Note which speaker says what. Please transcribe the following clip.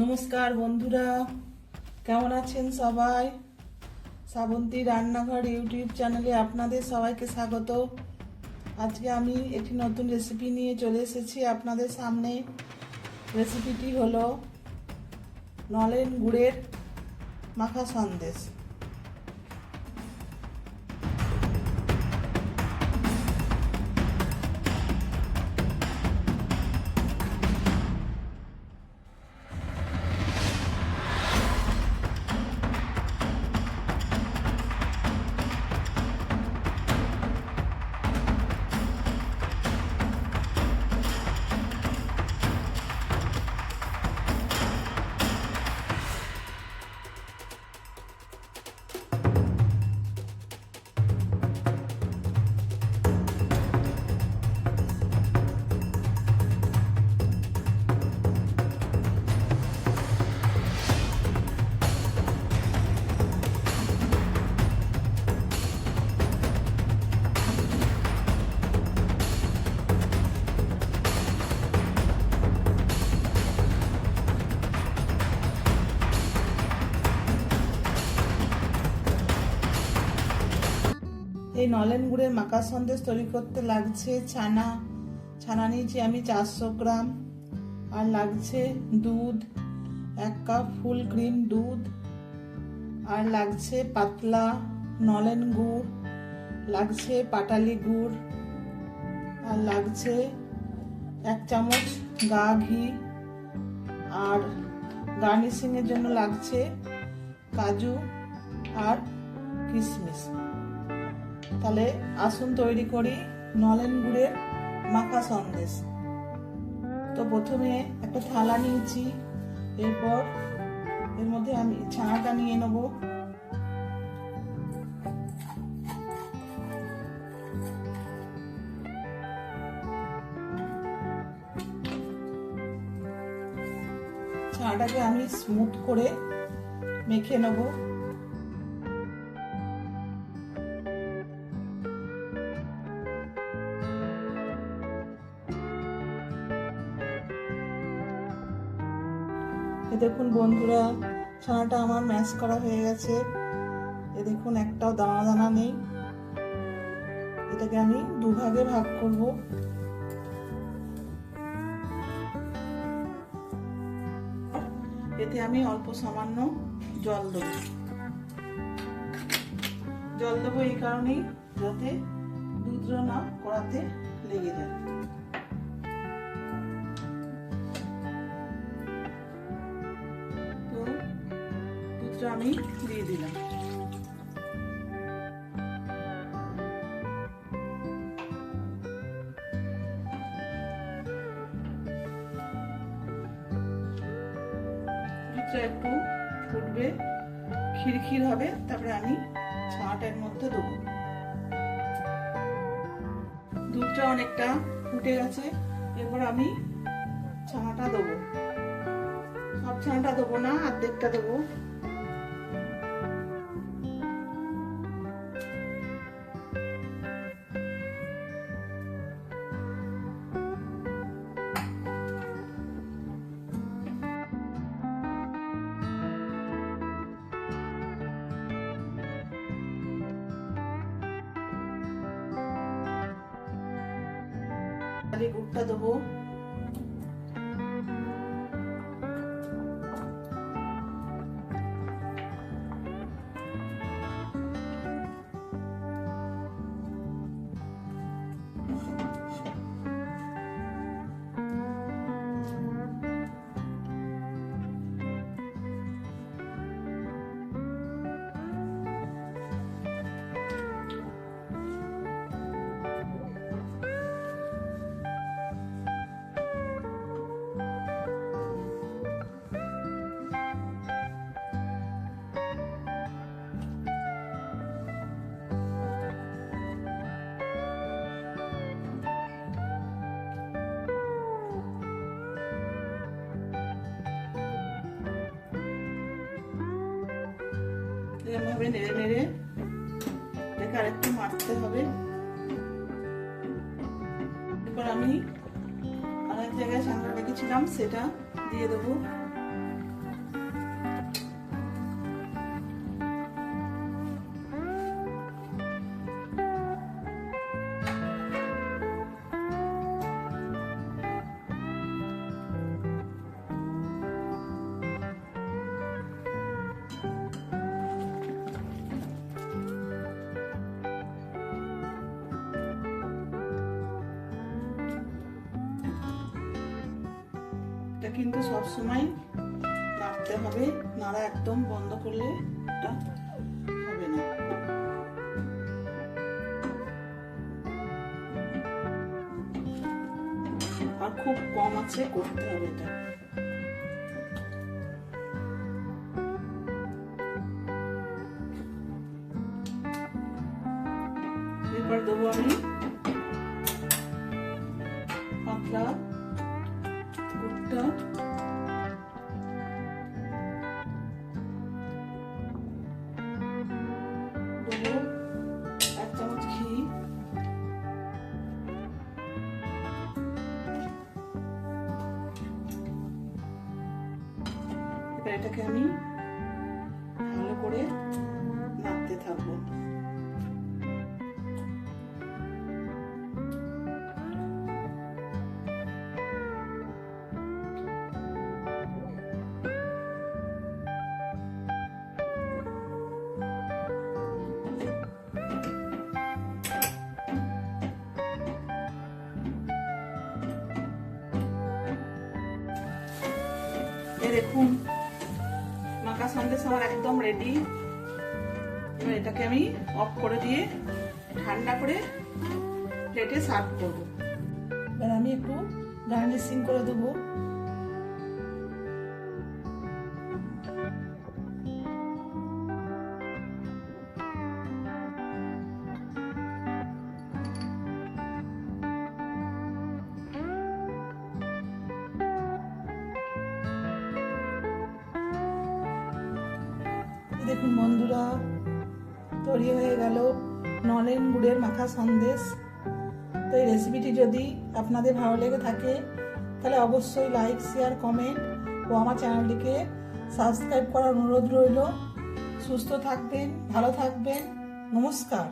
Speaker 1: নমস্কার বন্ধুরা, কেমন আছেন সবাই? শ্রাবন্তী রান্নাঘর ইউটিউব চ্যানেলে আপনাদের সবাইকে স্বাগত। আজকে আমি একটি নতুন রেসিপি নিয়ে চলে এসেছি আপনাদের সামনে। রেসিপিটি হলো নলেন গুড়ের মাখা সন্দেশ। এই নলেন গুড়ের মাখা সন্দেশ তৈরি করতে লাগছে ছানা নিয়েছি আমি 400 গ্রাম, আর লাগছে দুধ 1 কাপ ফুল ক্রিম দুধ, আর লাগছে পাতলা নলেন গুড়, লাগছে পাটালি গুড়, আর লাগছে 1 চামচ গা ঘি, আর গার্নিশিং এর জন্য লাগছে কাজু আর কিশমিশ। তাহলে আসুন তৈরি করি নলেন গুড়ের মাখা সন্দেশ। তো প্রথমে একটা থালা নিয়েছি, এরপর এর মধ্যে আমি ছানাটা নিয়ে নেব। ছানাটাকে আমি স্মুথ করে মেখে নেব। দেখুন বন্ধুরা, ছানাটা আমার ম্যাশ করা হয়ে গেছে। এ দেখুন একটাও দানা দানা নেই। এটাকে আমি দুভাগে ভাগ করব। এতে আমি অল্প সামান্য জল দেবো এই কারণেই যাতে দুধটা না কড়াতে লেগে যায়। আমি দিয়ে দিলাম। দুধটা একটু ফুটবে, খিরখির হবে, তারপরে আমি ছানাটার মধ্যে দেবো। দুধটা অনেকটা ফুটে গেছে, এরপর আমি ছানাটা দেবো। সব ছানাটা দেবো না, অর্ধেকটা দেবো। গুড়টা দেবো। এভাবে নেড়ে নেড়ে এটাকে আরেকটু মাখতে হবে। এরপর আমি আরেক জায়গায় ছানা রেখেছিলাম সেটা দিয়ে দেবো। এটা কিন্তু সব সময় নাড়তে হবে, নাড়া একদম বন্ধ করলে এটা হবে না। আর খুব কম আছে করতে হবে এটা। এরপর দেবো আমি পাতলা গুড়টা, দেবো 1 চামচ ঘি, এবার এটাকে আমি ভালো করে নাড়তে থাকবো। দেখুন মাখা সন্দেশ আমার একদম রেডি। এবার এটাকে আমি অফ করে দিয়ে ঠান্ডা করে প্লেটে সার্ভ করব। এবার আমি একটু গার্নিশিং করে দেবো। দেখুন বন্ধুরা, তৈরি হয়ে গেল নলেন গুড়ের মাখা সন্দেশ। তো এই রেসিপিটি যদি আপনাদের ভালো লেগে থাকে তাহলে অবশ্যই লাইক, শেয়ার, কমেন্ট ও আমার চ্যানেলটিকে সাবস্ক্রাইব করার অনুরোধ রইল। সুস্থ থাকবেন, ভালো থাকবেন, নমস্কার।